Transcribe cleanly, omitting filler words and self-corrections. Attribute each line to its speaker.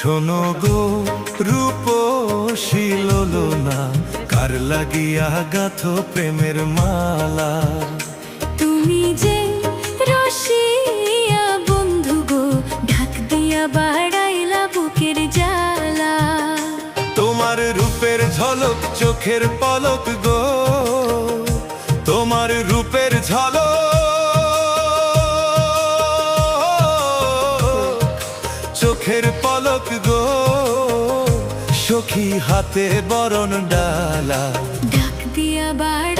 Speaker 1: শোনো গো রূপসী লোলনা, কার লাগিয়া গাথো প্রেমের মালা।
Speaker 2: তুমি যে রসিয়া বন্ধু গো, ঢাক দিয়া বাড়াইলা বুকের জ্বালা।
Speaker 1: তোমার রূপের ঝলক চোখের পলক গো, তোমার রূপের ঝলক চোখের পলক গো, সখী হাতে বরণ ডালা।
Speaker 2: ঢাক দিয়া বাড়া